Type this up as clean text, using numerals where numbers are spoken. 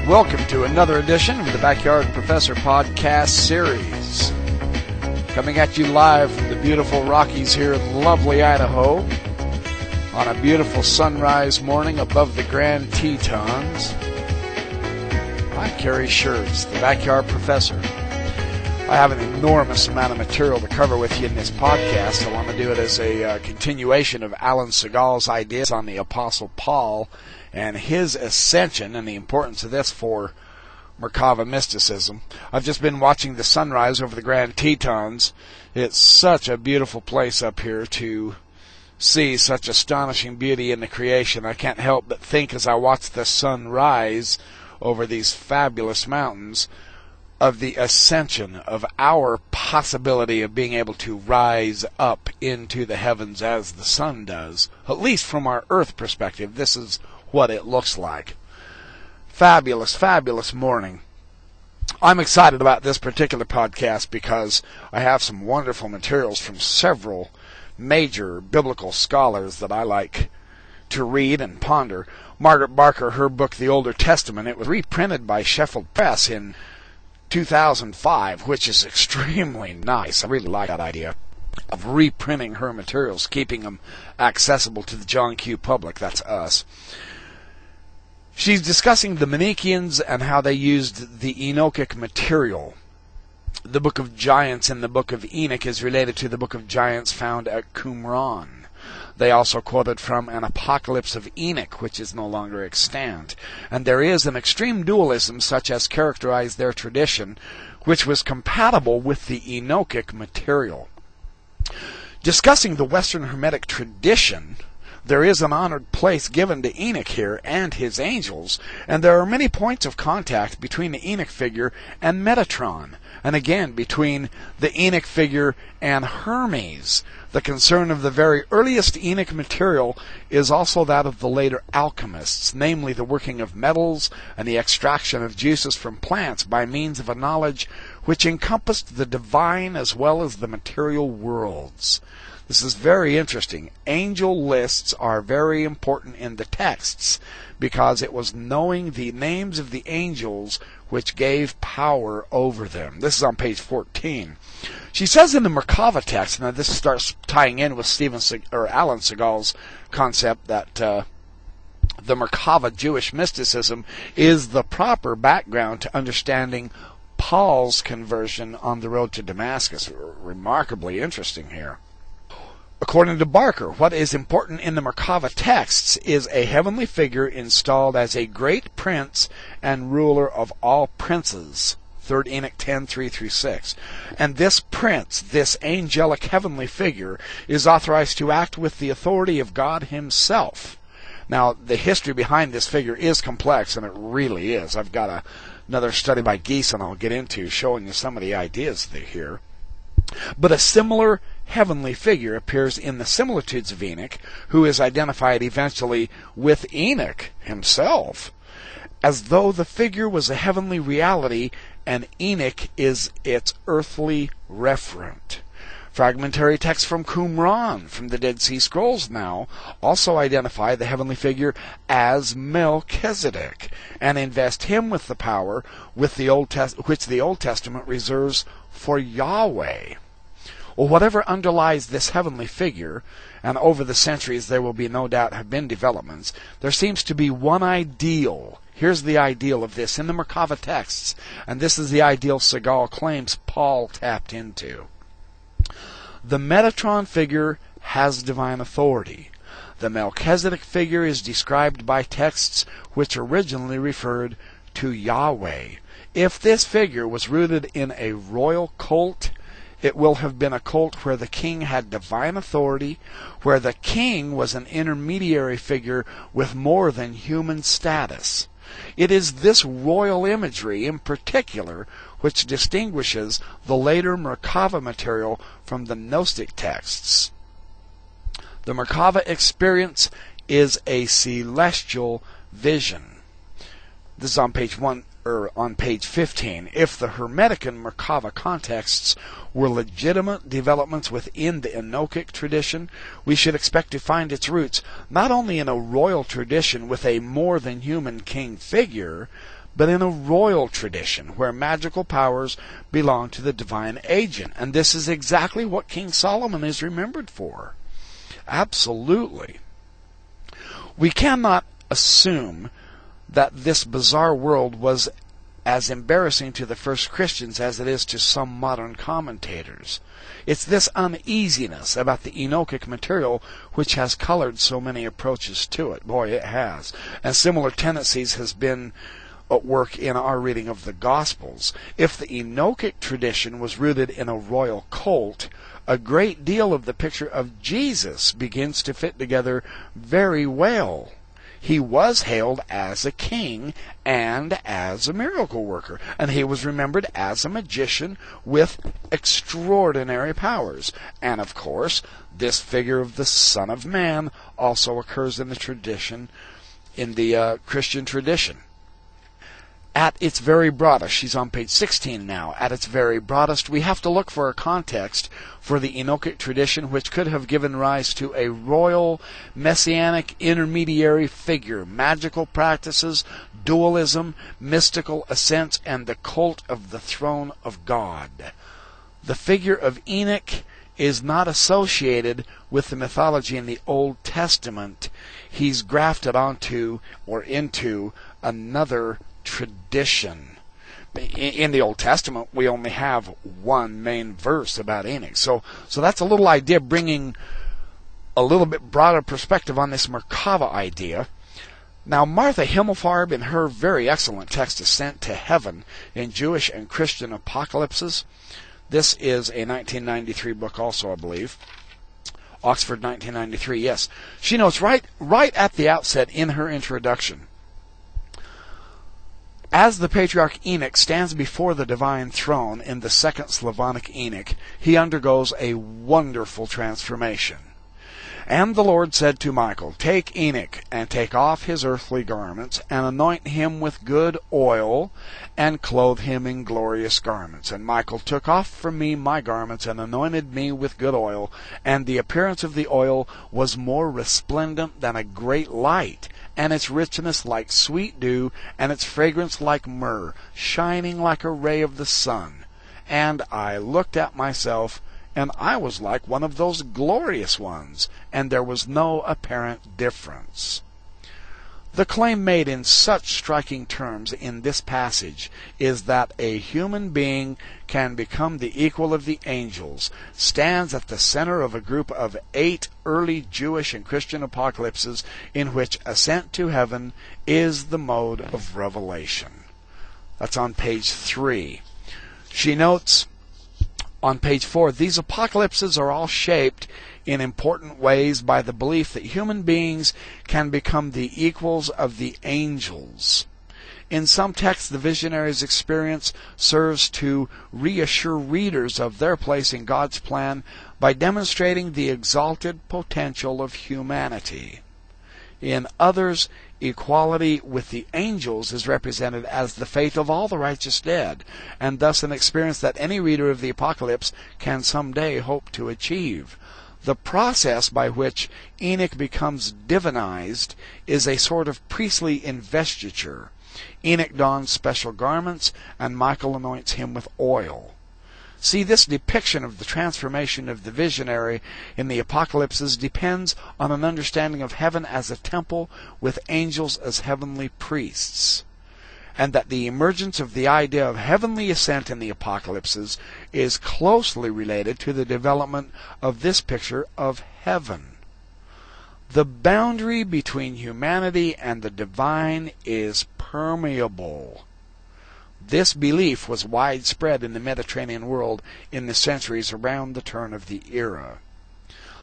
Welcome to another edition of the Backyard Professor podcast series. Coming at you live from the beautiful Rockies here in lovely Idaho on a beautiful sunrise morning above the Grand Tetons. I'm Kerry Schertz, the Backyard Professor. I have an enormous amount of material to cover with you in this podcast. I want to do it as a continuation of Alan Segal's ideas on the Apostle Paul and his ascension and the importance of this for Merkava mysticism. I've just been watching the sunrise over the Grand Tetons. It's such a beautiful place up here to see such astonishing beauty in the creation. I can't help but think as I watch the sun rise over these fabulous mountains of the ascension of our possibility of being able to rise up into the heavens as the sun does. At least from our earth perspective, this is what it looks like. Fabulous, fabulous morning. I'm excited about this particular podcast because I have some wonderful materials from several major biblical scholars that I like to read and ponder. Margaret Barker, her book, The Older Testament, it was reprinted by Sheffield Press in 2005, which is extremely nice. I really like that idea of reprinting her materials, keeping them accessible to the John Q. public. That's us. She's discussing the Manichaeans and how they used the Enochic material. The Book of Giants in the Book of Enoch is related to the Book of Giants found at Qumran. They also quoted from an Apocalypse of Enoch, which is no longer extant. And there is an extreme dualism such as characterized their tradition, which was compatible with the Enochic material. Discussing the Western Hermetic tradition, there is an honored place given to Enoch here and his angels, and there are many points of contact between the Enoch figure and Metatron, and again between the Enoch figure and Hermes. The concern of the very earliest Enoch material is also that of the later alchemists, namely the working of metals and the extraction of juices from plants by means of a knowledge which encompassed the divine as well as the material worlds. This is very interesting. Angel lists are very important in the texts because it was knowing the names of the angels which gave power over them. This is on page 14. She says in the Merkava text, now this starts tying in with Alan Segal's concept that the Merkava Jewish mysticism is the proper background to understanding Paul's conversion on the road to Damascus. Remarkably interesting here. According to Barker, what is important in the Merkava texts is a heavenly figure installed as a great prince and ruler of all princes. 3rd Enoch 10:3-6. And this prince, this angelic heavenly figure, is authorized to act with the authority of God himself. Now, the history behind this figure is complex, and it really is. I've got another study by Geeson I'll get into showing you some of the ideas here. But a similar heavenly figure appears in the Similitudes of Enoch, who is identified eventually with Enoch himself, as though the figure was a heavenly reality and Enoch is its earthly referent. Fragmentary texts from Qumran, from the Dead Sea Scrolls now, also identify the heavenly figure as Melchizedek, and invest him with the power which the Old Testament reserves for Yahweh. Well, whatever underlies this heavenly figure, and over the centuries there will be no doubt have been developments, there seems to be one ideal. Here's the ideal of this in the Merkava texts, and this is the ideal Segal claims Paul tapped into. The Metatron figure has divine authority. The Melchizedek figure is described by texts which originally referred to Yahweh. If this figure was rooted in a royal cult, it will have been a cult where the king had divine authority, where the king was an intermediary figure with more than human status. It is this royal imagery in particular which distinguishes the later Merkava material from the Gnostic texts. The Merkava experience is a celestial vision. This is on page 15. If the Hermetic and Merkava contexts were legitimate developments within the Enochic tradition, we should expect to find its roots not only in a royal tradition with a more than human king figure, but in a royal tradition where magical powers belong to the divine agent. And this is exactly what King Solomon is remembered for. Absolutely. We cannot assume that this bizarre world was as embarrassing to the first Christians as it is to some modern commentators. It's this uneasiness about the Enochic material which has colored so many approaches to it. Boy, it has. And similar tendencies has been at work in our reading of the Gospels. If the Enochic tradition was rooted in a royal cult, a great deal of the picture of Jesus begins to fit together very well. He was hailed as a king and as a miracle worker, and he was remembered as a magician with extraordinary powers. And of course, this figure of the Son of Man also occurs in the tradition, in the Christian tradition. At its very broadest, she's on page 16 now, at its very broadest, we have to look for a context for the Enochic tradition which could have given rise to a royal, messianic intermediary figure, magical practices, dualism, mystical ascents, and the cult of the throne of God. The figure of Enoch is not associated with the mythology in the Old Testament. He's grafted onto or into another tradition. In the Old Testament, we only have one main verse about Enoch. So that's a little idea, bringing a little bit broader perspective on this Merkava idea. Now, Martha Himmelfarb, in her very excellent text, Ascent to Heaven, in Jewish and Christian Apocalypses, this is a 1993 book also, I believe. Oxford, 1993, yes. She notes right at the outset in her introduction, as the patriarch Enoch stands before the divine throne in the second Slavonic Enoch, he undergoes a wonderful transformation. And the Lord said to Michael, "Take Enoch, and take off his earthly garments, and anoint him with good oil, and clothe him in glorious garments. And Michael took off from me my garments, and anointed me with good oil, and the appearance of the oil was more resplendent than a great light, and its richness like sweet dew, and its fragrance like myrrh, shining like a ray of the sun. And I looked at myself, and I was like one of those glorious ones, and there was no apparent difference." The claim made in such striking terms in this passage is that a human being can become the equal of the angels, stands at the center of a group of 8 early Jewish and Christian apocalypses in which ascent to heaven is the mode of revelation. That's on page 3. She notes on page 4, these apocalypses are all shaped in important ways by the belief that human beings can become the equals of the angels. In some texts, the visionary's experience serves to reassure readers of their place in God's plan by demonstrating the exalted potential of humanity. In others, equality with the angels is represented as the fate of all the righteous dead, and thus an experience that any reader of the Apocalypse can someday hope to achieve. The process by which Enoch becomes divinized is a sort of priestly investiture. Enoch dons special garments, and Michael anoints him with oil. See, this depiction of the transformation of the visionary in the Apocalypses depends on an understanding of heaven as a temple with angels as heavenly priests, and that the emergence of the idea of heavenly ascent in the Apocalypses is closely related to the development of this picture of heaven. The boundary between humanity and the divine is permeable. This belief was widespread in the Mediterranean world in the centuries around the turn of the era.